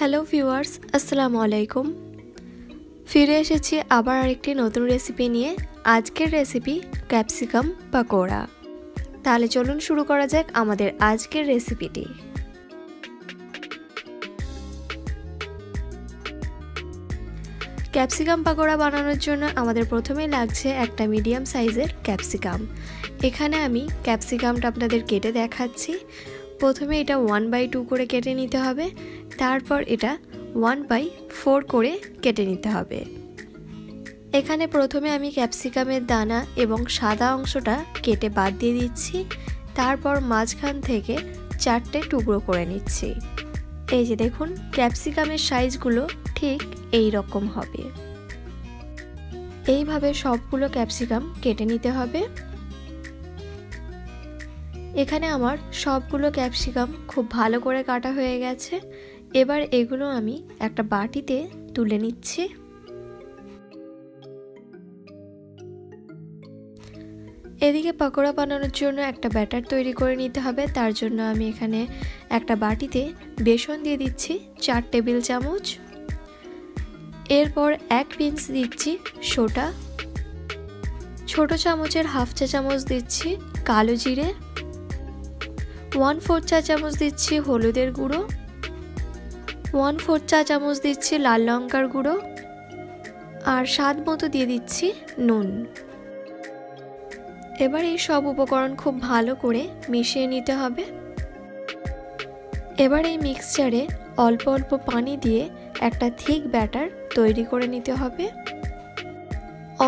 Hello viewers, আসসালামু আলাইকুম। ফিরে এসেছি আবার আরেকটি নতুন রেসিপি নিয়ে। আজকের রেসিপি ক্যাপসিকাম পাকোড়া। তাহলে চলুন শুরু করা যাক আমাদের আজকের রেসিপিটি। ক্যাপসিকাম পাকোড়া বানানোর জন্য আমাদের প্রথমেই লাগছে একটা মিডিয়াম সাইজের ক্যাপসিকাম। এখানে আমি ক্যাপসিকামটা আপনাদের কেটে দেখাচ্ছি। প্রথমে এটা 1/2 করে কেটে নিতে হবে, তারপর এটা 1/4 করে কেটে নিতে হবে। এখানে প্রথমে আমি ক্যাপসিকামের দানা এবং সাদা অংশটা কেটে বাদ দিয়ে দিচ্ছি, তারপর মাঝখান থেকে 4টে টুকরো করে নিচ্ছি। এই যে দেখুন, ক্যাপসিকামের সাইজগুলো ঠিক এই রকম হবে। এইভাবে সবগুলো ক্যাপসিকাম কেটে নিতে হবে। এখানে আমার সবগুলো ক্যাপসিকাম খুব ভালো করে কাটা হয়ে গেছে। এবার এগুলো আমি একটা বাটিতে তুলে নিচ্ছি। এদিকে পাকোড়া বানানোর জন্য একটা ব্যাটার তৈরি করে নিতে হবে। তার জন্য আমি এখানে একটা বাটিতে বেসন দিয়ে দিচ্ছি 4 টেবিল চামচ। এরপর 1 পিঞ্চ দিচ্ছি সোডা, ছোট চামচের হাফ চা চামচ দিচ্ছি কালো জিরে, 1/4 চা চামচ দিচ্ছি হলুদের গুঁড়ো, 1/4 চা চামচ দিচ্ছি লাল লঙ্কার গুঁড়ো, আর স্বাদ মতো দিয়ে দিচ্ছি নুন। এবার এই সব উপকরণ খুব ভালো করে মিশিয়ে নিতে হবে। এবার এই মিক্সচারে অল্প অল্প পানি দিয়ে একটা থিক ব্যাটার তৈরি করে নিতে হবে।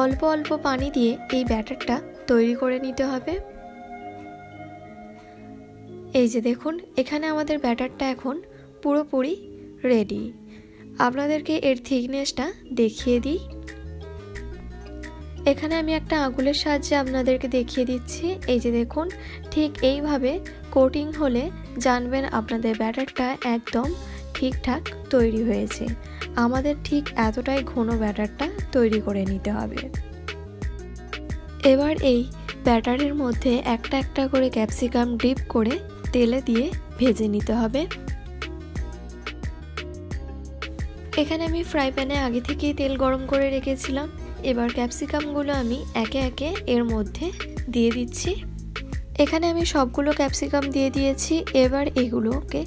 অল্প অল্প পানি দিয়ে এই ব্যাটারটা তৈরি করে নিতে হবে। এই যে দেখুন, এখানে আমাদের ব্যাটারটা এখন পুরোপুরি রেডি। আপনাদেরকে এর থিকনেসটা দেখিয়ে দিই। এখানে আমি একটা আঙুলের সাহায্যে আপনাদেরকে দেখিয়ে দিচ্ছি। এই যে দেখুন, ঠিক এইভাবে কোটিং হলে জানবেন আপনাদের ব্যাটারটা একদম ঠিকঠাক তৈরি হয়েছে। আমাদের ঠিক এতটাই ঘন ব্যাটারটা তৈরি করে নিতে হবে। এবার এই ব্যাটারের মধ্যে একটা একটা করে ক্যাপসিকাম ডিপ করে তেলে দিয়ে ভেজে নিতে হবে। এখানে আমি ফ্রাই প্যানে আগে থেকেই তেল গরম করে রেখেছিলাম। এবার ক্যাপসিকামগুলো আমি একে একে এর মধ্যে দিয়ে দিচ্ছি। এখানে আমি সবগুলো ক্যাপসিকাম দিয়ে দিয়েছি। এবার এগুলোকে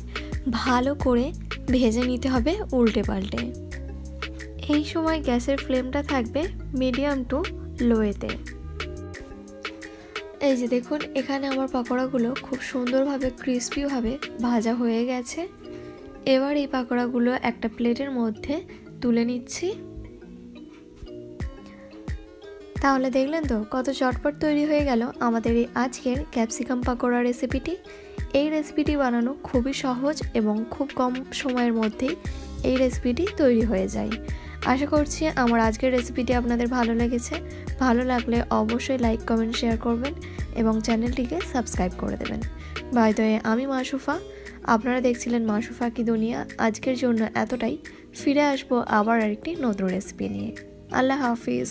ভালো করে ভেজে নিতে হবে উল্টে পাল্টে। এই সময় গ্যাসের ফ্লেমটা থাকবে মিডিয়াম টু লোয়েতে। এই যে দেখুন, এখানে আমার পাকোড়াগুলো খুব সুন্দরভাবে ক্রিস্পিভাবে ভাজা হয়ে গেছে। এবার এই পাকোড়াগুলো একটা প্লেটের মধ্যে তুলে নিচ্ছি। তাহলে দেখলেন তো কত চটপট তৈরি হয়ে গেল আমাদের এই আজকের ক্যাপসিকাম পাকোড়া রেসিপিটি। এই রেসিপিটি বানানো খুবই সহজ এবং খুব কম সময়ের মধ্যেই এই রেসিপিটি তৈরি হয়ে যায়। আশা করছি আমার আজকের রেসিপিটি আপনাদের ভালো লেগেছে। ভালো লাগলে অবশ্যই লাইক, কমেন্ট, শেয়ার করবেন এবং চ্যানেলটিকে সাবস্ক্রাইব করে দেবেন। বাই দ্য ওয়ে, আমি মাসুফা, আপনারা দেখছিলেন মাসুফা কি দুনিয়া। আজকের জন্য এতটাই। ফিরে আসবো আবার আরেকটি নতুন রেসিপি নিয়ে। আল্লাহ হাফিজ।